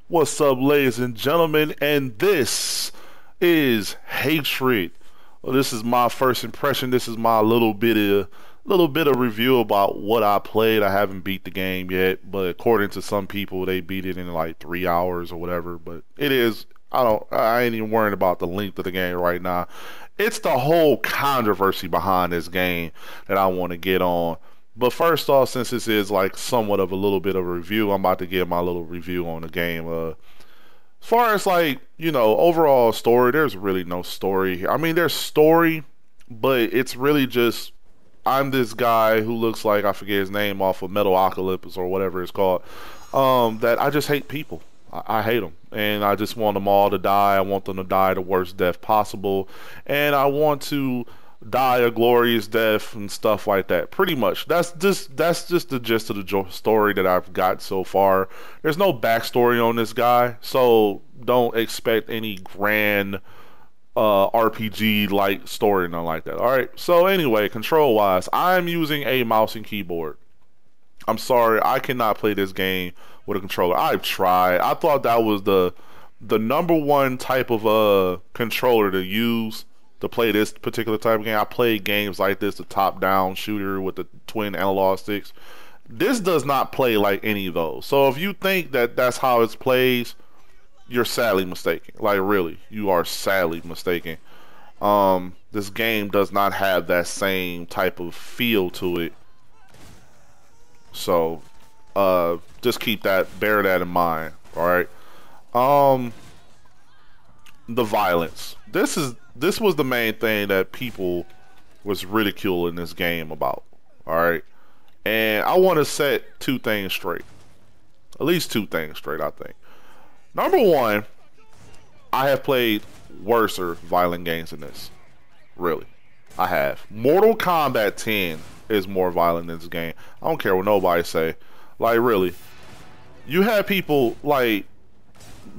What's up, ladies and gentlemen? And this is Hatred. Well, this is my first impression. This is my little bit of review about what I played. I haven't beat the game yet, but according to some people, they beat it in like 3 hours or whatever. But it is. I ain't even worrying about the length of the game right now. It's the whole controversy behind this game that I want to get on. But first off, since this is like somewhat of a little bit of a review, I'm about to give my little review on the game. As far as like, overall story, there's really no story here. I mean, there's story, but it's really just I'm this guy who looks like I forget his name off of Metalocalypse or whatever it's called. That I just hate people. I hate them, and I just want them all to die. I want them to die the worst death possible, and I want to die a glorious death and stuff like that. Pretty much, that's just the gist of the story that I've got so far. There's no backstory on this guy, so don't expect any grand RPG like story, nothing like that. All right. So anyway, control wise, I'm using a mouse and keyboard. I'm sorry, I cannot play this game with a controller. I've tried. I thought that was the number one type of controller to use to play this particular type of game. I played games like this, the top-down shooter with the twin analog sticks. This does not play like any of those. So if you think that that's how it plays, you're sadly mistaken. Like really, you are sadly mistaken. This game does not have that same type of feel to it. So, just bear that in mind. All right. The violence. This was the main thing that people was ridiculing this game about. All right, and I want to set two things straight. At least two things straight, I think. Number one, I have played worser violent games than this. Really, I have. Mortal Kombat 10 is more violent than this game. I don't care what nobody say. Like really, you have people like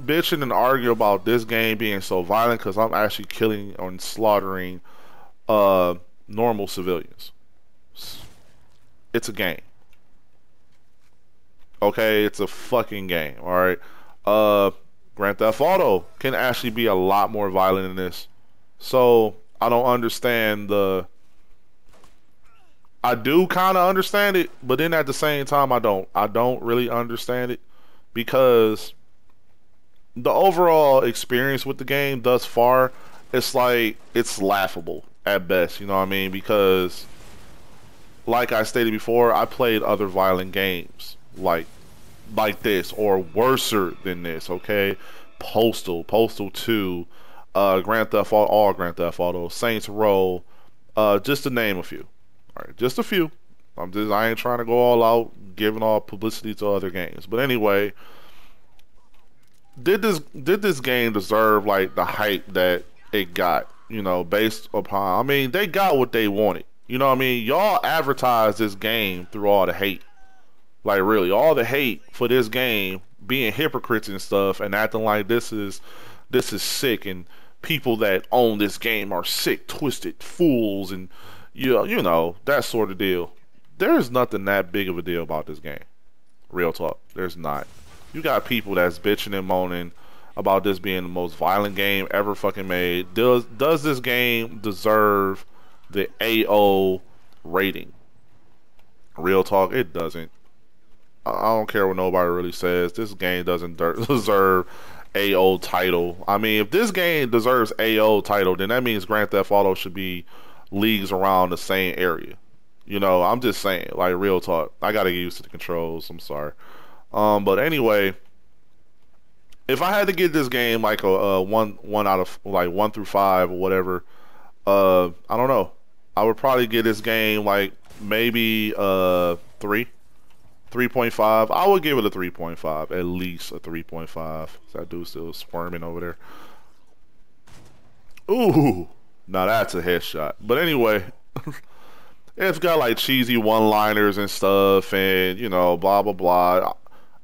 bitching and arguing about this game being so violent because I'm actually killing and slaughtering normal civilians. It's a game. Okay, it's a fucking game. All right. Grand Theft Auto can actually be a lot more violent than this. So I don't understand I do kind of understand it, but then at the same time I don't. I don't really understand it because the overall experience with the game thus far, it's like it's laughable at best, you know what I mean? Because like I stated before, I played other violent games like this or worser than this, okay? Postal 2, Grand Theft Auto, all Grand Theft Auto, Saints Row, just to name a few. All right, just a few. I ain't trying to go all out giving all publicity to other games. But anyway, did this game deserve like the hype that it got, based upon, I mean, they got what they wanted. You know what I mean? Y'all advertised this game through all the hate. Like really, all the hate for this game, being hypocrites and stuff and acting like this is sick and people that own this game are sick, twisted fools and you know, that sort of deal. There's nothing that big of a deal about this game. Real talk. There's not. You got people that's bitching and moaning about this being the most violent game ever fucking made. Does this game deserve the AO rating? Real talk, it doesn't. I don't care what nobody really says. This game doesn't deserve AO title. I mean, if this game deserves AO title, then that means Grand Theft Auto should be leagues around the same area. I'm just saying, like real talk. I gotta get used to the controls. I'm sorry. But anyway, if I had to give this game like a one out of like 1 through 5 or whatever, I don't know. I would probably give this game like maybe 3.5. I would give it a 3.5, at least a 3.5. That dude's still squirming over there. Ooh, now that's a headshot. But anyway, it's got like cheesy one-liners and stuff, and blah blah blah.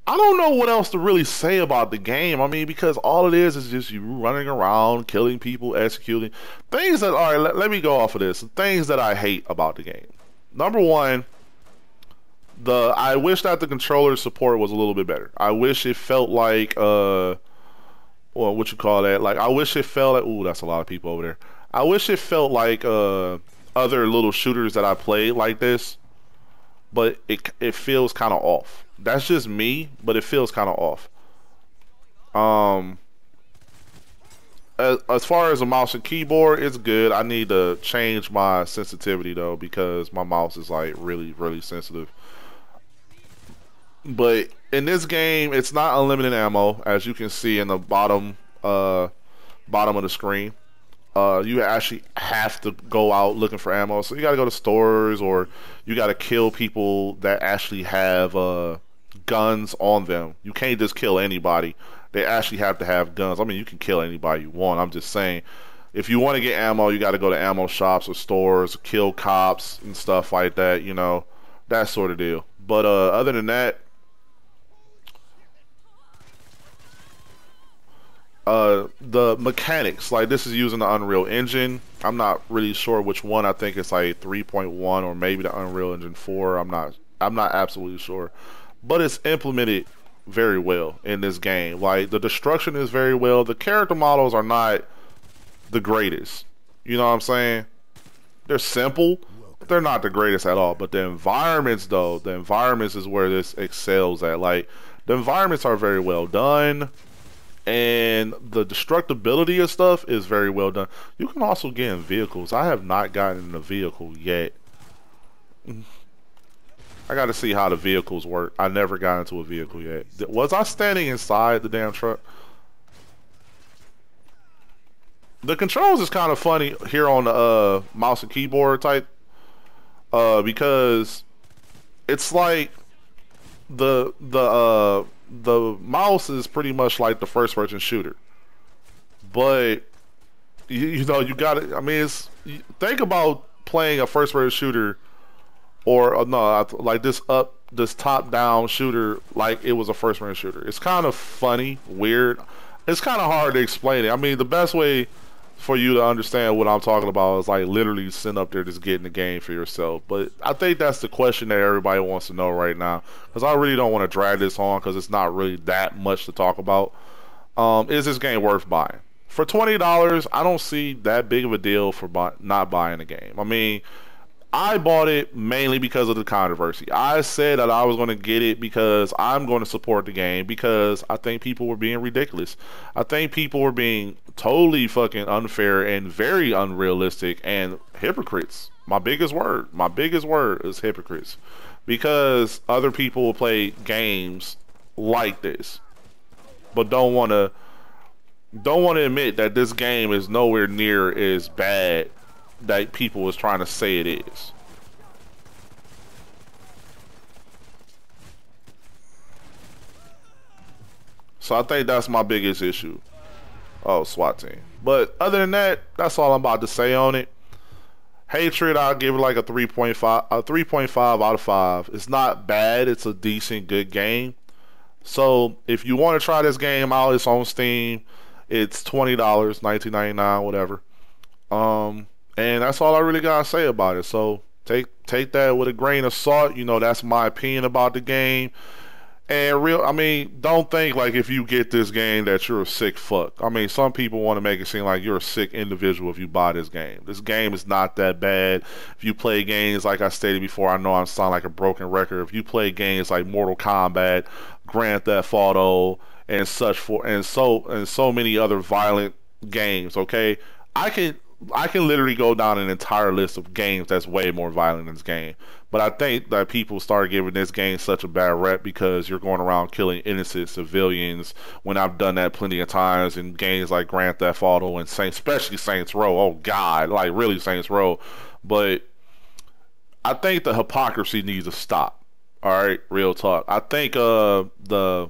I don't know what else to really say about the game. I mean, because all it is just you running around, killing people, executing things that. All right, let me go off of this. Things that I hate about the game. Number one, I wish that the controller support was a little bit better. I wish it felt like well, what you call that? Like I wish it felt like, ooh, that's a lot of people over there. I wish it felt like other little shooters that I played like this, but it feels kind of off. That's just me, but it feels kind of off. Um, as far as a mouse and keyboard, it's good. I need to change my sensitivity though because my mouse is like really, really sensitive. But in this game, it's not unlimited ammo, as you can see in the bottom of the screen. You actually have to go out looking for ammo. So you got to go to stores, or you got to kill people that actually have guns on them. You can't just kill anybody. They actually have to have guns. I mean, you can kill anybody you want. I'm just saying, if you want to get ammo, you got to go to ammo shops or stores, kill cops and stuff like that. You know, that sort of deal. But other than that, the mechanics, like this is using the Unreal Engine. I'm not really sure which one. I think it's like 3.1 or maybe the Unreal Engine 4. I'm not absolutely sure, but it's implemented very well in this game. Like the destruction is very well. The character models are not the greatest. You know what I'm saying? They're simple, but they're not the greatest at all. But the environments, though, the environments is where this excels at. Like the environments are very well done. And the destructibility of stuff is very well done. You can also get in vehicles. I have not gotten in a vehicle yet. I got to see how the vehicles work. I never got into a vehicle yet. Was I standing inside the damn truck? The controls is kind of funny here on the mouse and keyboard type, because it's like the mouse is pretty much like the first person shooter, but you know you got to, I mean, think about playing a first person shooter, or no, like this top down shooter like it was a first person shooter. It's kind of funny, weird. It's kind of hard to explain it. I mean, the best way for you to understand what I'm talking about is like literally sitting up there just getting the game for yourself. But I think that's the question that everybody wants to know right now, because I really don't want to drag this on because it's not really that much to talk about. Is this game worth buying? For $20, I don't see that big of a deal for not buying the game. I mean, I bought it mainly because of the controversy. I said that I was going to get it because I'm going to support the game, because I think people were being ridiculous. I think people were being totally fucking unfair and very unrealistic and hypocrites. My biggest word is hypocrites, because other people will play games like this but don't want to admit that this game is nowhere near as bad that people was trying to say it is. So I think that's my biggest issue. Oh, SWAT team. But other than that, that's all I'm about to say on it. Hatred, I'll give it like a 3.5, out of 5. It's not bad. It's a decent, good game. So if you want to try this game out, it's on Steam. It's $20, $19.99, whatever. And that's all I really gotta say about it. So take that with a grain of salt. You know, that's my opinion about the game. And I mean, don't think like if you get this game that you're a sick fuck. I mean, some people want to make it seem like you're a sick individual if you buy this game. This game is not that bad. If you play games, like I stated before, I know I sound like a broken record. If you play games like Mortal Kombat, Grand Theft Auto, and so many other violent games, okay, I can literally go down an entire list of games that's way more violent than this game. But I think that people started giving this game such a bad rep because you're going around killing innocent civilians, when I've done that plenty of times in games like Grand Theft Auto and especially Saints Row. Oh God, like really Saints Row. But I think the hypocrisy needs to stop. All right, real talk. I think man,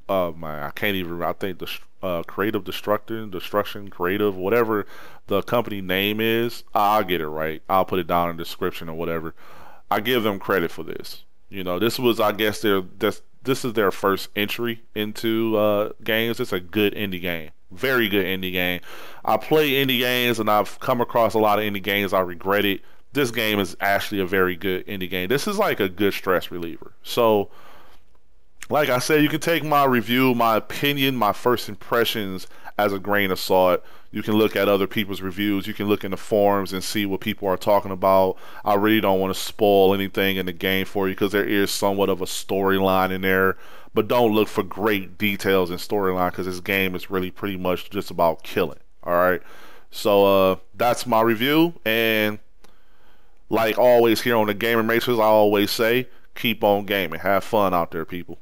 I can't even. I think the Creative Destruction, Creative, whatever the company name is, I'll get it right. I'll put it down in the description or whatever. I give them credit for this. You know, this was, I guess, this is their first entry into games. It's a good indie game, very good indie game. I play indie games and I've come across a lot of indie games I regretted. this game is actually a very good indie game. This is like a good stress reliever. So, like I said, you can take my review, my opinion, my first impressions as a grain of salt. You can look at other people's reviews. You can look in the forums and see what people are talking about. I really don't want to spoil anything in the game for you because there is somewhat of a storyline in there. But don't look for great details in storyline because this game is really pretty much just about killing. All right. So that's my review. And like always here on the Gamer Matrix, I always say, keep on gaming. Have fun out there, people.